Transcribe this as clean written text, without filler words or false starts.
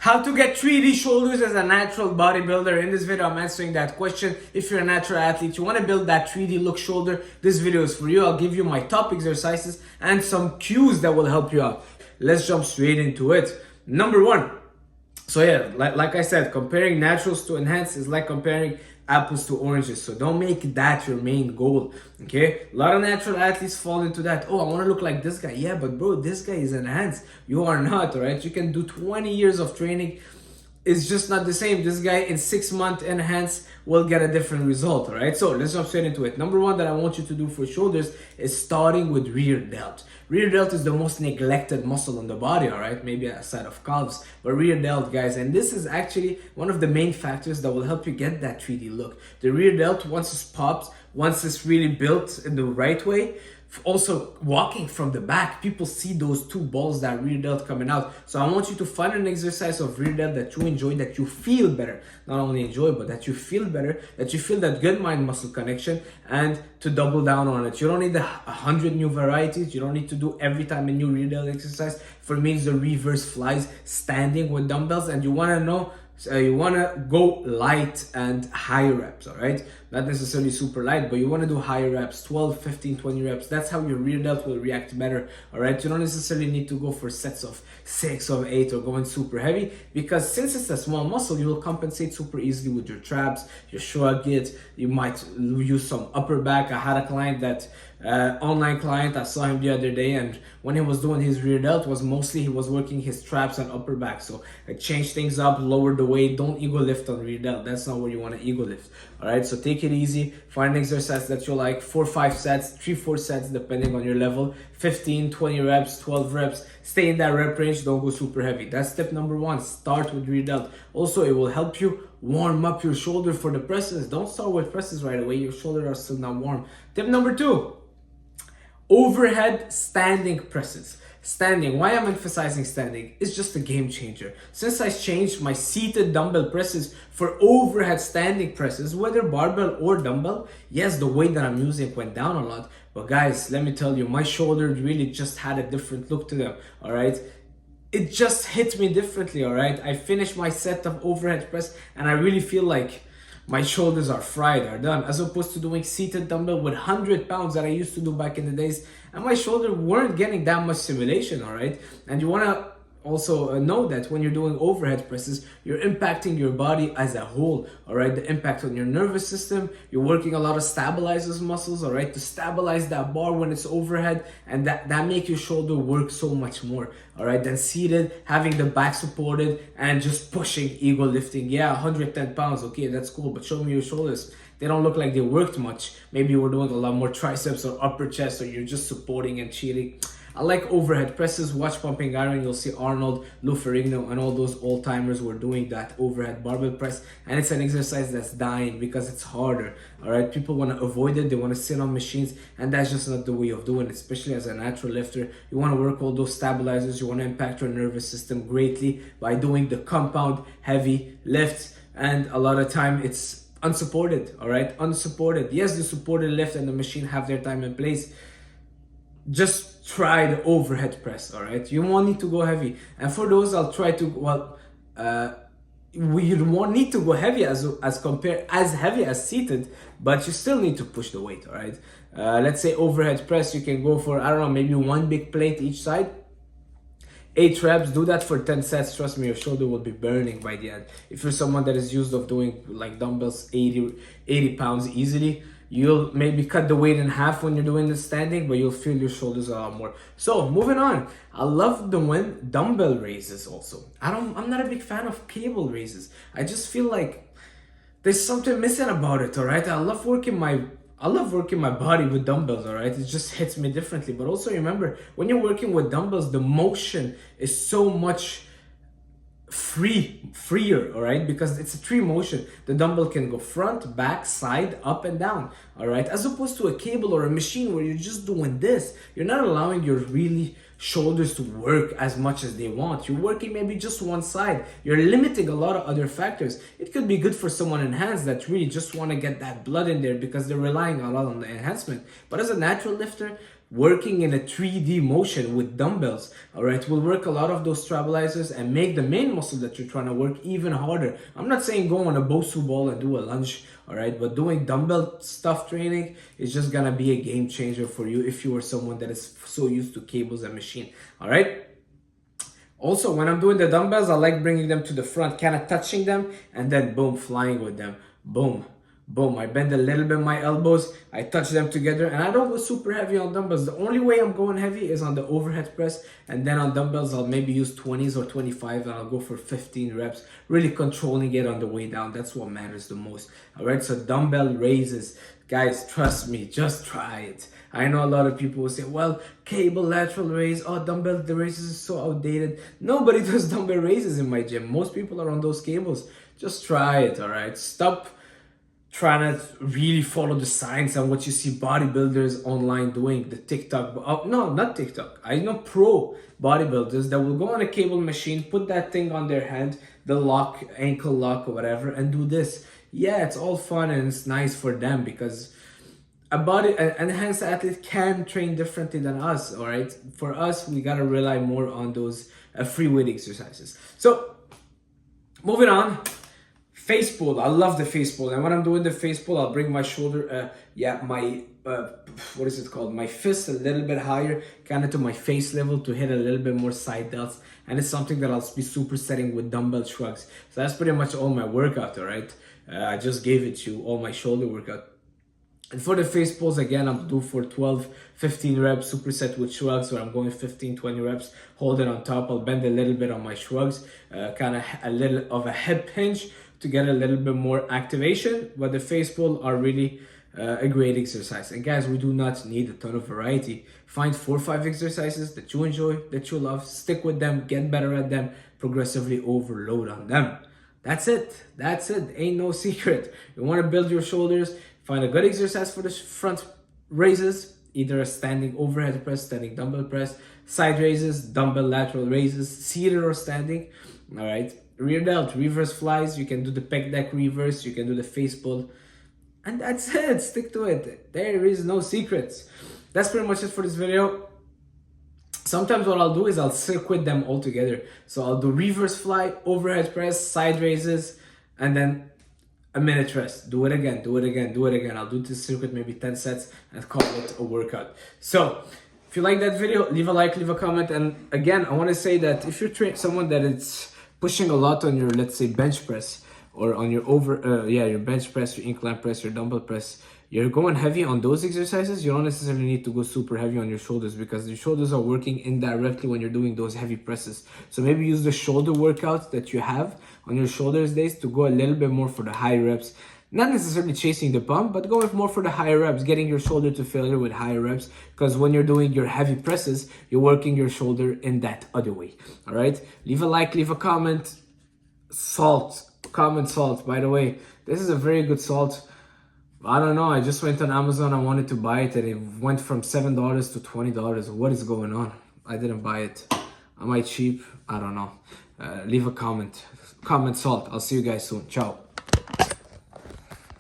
How to get 3D shoulders as a natural bodybuilder. In this video, I'm answering that question. If you're a natural athlete, you want to build that 3D look shoulder, this video is for you. I'll give you my top exercises and some cues that will help you out. Let's jump straight into it. Number one. So yeah, like I said, comparing naturals to enhanced is like comparing apples to oranges. So don't make that your main goal, okay? A lot of natural athletes fall into that. Oh, I want to look like this guy. Yeah, but bro, this guy is enhanced. You are not, all right? You can do 20 years of training. It's just not the same. This guy in 6 months enhanced will get a different result, all right? So let's jump straight into it. Number one that I want you to do for shoulders is starting with rear delt. Rear delt is the most neglected muscle in the body, all right? Maybe aside of calves, but rear delt, guys. And this is actually one of the main factors that will help you get that 3D look. The rear delt, once it's popped, once it's really built in the right way, also walking from the back, people see those two balls, that rear delt coming out. So I want you to find an exercise of rear delt that you enjoy, that you feel better. Not only enjoy, but that you feel better, that you feel that good mind muscle connection, and to double down on it. You don't need 100 new varieties. You don't need to do every time a new rear delt exercise. For me, it's the reverse flies standing with dumbbells, and you want to know, you want to go light and high reps, all right? Not necessarily super light, but you want to do higher reps, 12, 15, 20 reps. That's how your rear delt will react better, all right? You don't necessarily need to go for sets of 6 or 8 or going super heavy, because since it's a small muscle, you will compensate super easily with your traps, your shrug it. You might use some upper back. I had a client that, online client, I saw him the other day, and when he was doing his rear delt, was mostly he was working his traps and upper back. So I changed things up, lowered the weight. Don't ego lift on rear delt. That's not where you want to ego lift, all right? So take it easy. Find an exercise that you like, 4 or 5 sets, 3 or 4 sets depending on your level, 15, 20 reps, 12 reps. Stay in that rep range. Don't go super heavy. That's tip number one. Start with rear delt. Also, it will help you warm up your shoulder for the presses. Don't start with presses right away. Your shoulders are still not warm. Tip number two, overhead standing presses. Standing, why I'm emphasizing standing, is just a game changer. Since I changed my seated dumbbell presses for overhead standing presses, whether barbell or dumbbell, yes, the weight that I'm using went down a lot, but guys, let me tell you, my shoulders really just had a different look to them, all right? It just hit me differently, all right? I finished my set of overhead press and I really feel like my shoulders are fried, are done, as opposed to doing seated dumbbell with 100 pounds that I used to do back in the days, and my shoulders weren't getting that much stimulation, all right? And you want to also know that when you're doing overhead presses, you're impacting your body as a whole, all right? The impact on your nervous system, you're working a lot of stabilizers muscles, all right, to stabilize that bar when it's overhead, and that make your shoulder work so much more, all right, than seated, having the back supported and just pushing, ego lifting. Yeah, 110 pounds, okay, that's cool, but show me your shoulders. They don't look like they worked much. Maybe you were doing a lot more triceps or upper chest, or you're just supporting and cheating. I like overhead presses. Watch Pumping Iron. You'll see Arnold, Lou Ferrigno, and all those old-timers were doing that overhead barbell press. And it's an exercise that's dying because it's harder, all right? People want to avoid it. They want to sit on machines, and that's just not the way of doing it, especially as a natural lifter. You want to work all those stabilizers. You want to impact your nervous system greatly by doing the compound heavy lifts, and a lot of time it's unsupported, all right? Unsupported. Yes, the supported lift and the machine have their time and place. Just try the overhead press, all right? You won't need to go heavy. And for those, I'll try to, you won't need to go heavy as heavy as seated, but you still need to push the weight, all right? Let's say overhead press, you can go for, I don't know, maybe 1 big plate each side. 8 reps, do that for 10 sets. Trust me, your shoulder will be burning by the end. If you're someone that is used of doing like dumbbells 80 pounds easily, you'll maybe cut the weight in half when you're doing the standing, but you'll feel your shoulders a lot more. So moving on, I love doing dumbbell raises also. I'm not a big fan of cable raises. I just feel like there's something missing about it, all right? I love working my body with dumbbells, all right? It just hits me differently. But also remember, when you're working with dumbbells, the motion is so much freer, all right? Because it's a tree motion. The dumbbell can go front, back, side, up and down, all right? As opposed to a cable or a machine where you're just doing this. You're not allowing your really shoulders to work as much as they want. You're working maybe just one side. You're limiting a lot of other factors. It could be good for someone enhanced that really just want to get that blood in there because they're relying a lot on the enhancement. But as a natural lifter, working in a 3D motion with dumbbells. All right, we'll work a lot of those stabilizers and make the main muscle that you're trying to work even harder. I'm not saying go on a Bosu ball and do a lunge, all right, but doing dumbbell stuff training is just gonna be a game changer for you if you are someone that is so used to cables and machine. All right. Also, when I'm doing the dumbbells, I like bringing them to the front, kind of touching them, and then boom, flying with them. Boom, boom. I bend a little bit my elbows, I touch them together, and I don't go super heavy on dumbbells. The only way I'm going heavy is on the overhead press, and then on dumbbells, I'll maybe use 20s or 25, and I'll go for 15 reps, really controlling it on the way down. That's what matters the most. All right, so dumbbell raises. Guys, trust me, just try it. I know a lot of people will say, well, cable lateral raise, oh, dumbbell raises is so outdated. Nobody does dumbbell raises in my gym. Most people are on those cables. Just try it, all right? Stop trying to really follow the science and what you see bodybuilders online doing, the TikTok. No, not TikTok. I know pro bodybuilders that will go on a cable machine, put that thing on their hand, the lock, ankle lock or whatever, and do this. Yeah, it's all fun and it's nice for them because an enhanced athlete can train differently than us, all right? For us, we gotta rely more on those free weight exercises. So, moving on, face pull. I love the face pull. And when I'm doing the face pull, I'll bring my shoulder, what is it called? My fist a little bit higher, kind of to my face level to hit a little bit more side delts. And it's something that I'll be supersetting with dumbbell shrugs. So that's pretty much all my workout, all right? I just gave it to you, all my shoulder workout. And for the face pulls, again, I'm due for 12, 15 reps, superset with shrugs, where I'm going 15, 20 reps, hold it on top. I'll bend a little bit on my shrugs, kind of a little of a hip hinge to get a little bit more activation. But the face pull are really a great exercise. And guys, we do not need a ton of variety. Find 4 or 5 exercises that you enjoy, that you love, stick with them, get better at them, progressively overload on them. That's it. That's it. Ain't no secret. You want to build your shoulders, find a good exercise for the front raises, either a standing overhead press, standing dumbbell press, side raises, dumbbell lateral raises, seated or standing. All right. Rear delt, reverse flies. You can do the pec deck reverse. You can do the face pull. And that's it. Stick to it. There is no secrets. That's pretty much it for this video. Sometimes what I'll do is I'll circuit them all together. So I'll do reverse fly, overhead press, side raises, and then a minute rest. Do it again, do it again, do it again. I'll do this circuit maybe 10 sets and call it a workout. So if you like that video, leave a like, leave a comment. And again, I want to say that if you're someone that is pushing a lot on your, let's say, bench press, or on your your bench press, your incline press, your dumbbell press, you're going heavy on those exercises, you don't necessarily need to go super heavy on your shoulders because your shoulders are working indirectly when you're doing those heavy presses. So maybe use the shoulder workouts that you have on your shoulders days to go a little bit more for the high reps. Not necessarily chasing the pump, but going more for the higher reps, getting your shoulder to failure with higher reps. Because when you're doing your heavy presses, you're working your shoulder in that other way. All right? Leave a like, leave a comment. Comment salt. By the way, this is a very good salt. I don't know. I just went on Amazon. I wanted to buy it and it went from $7 to $20. What is going on? I didn't buy it. Am I cheap? I don't know. Leave a comment. Comment salt. I'll see you guys soon. Ciao.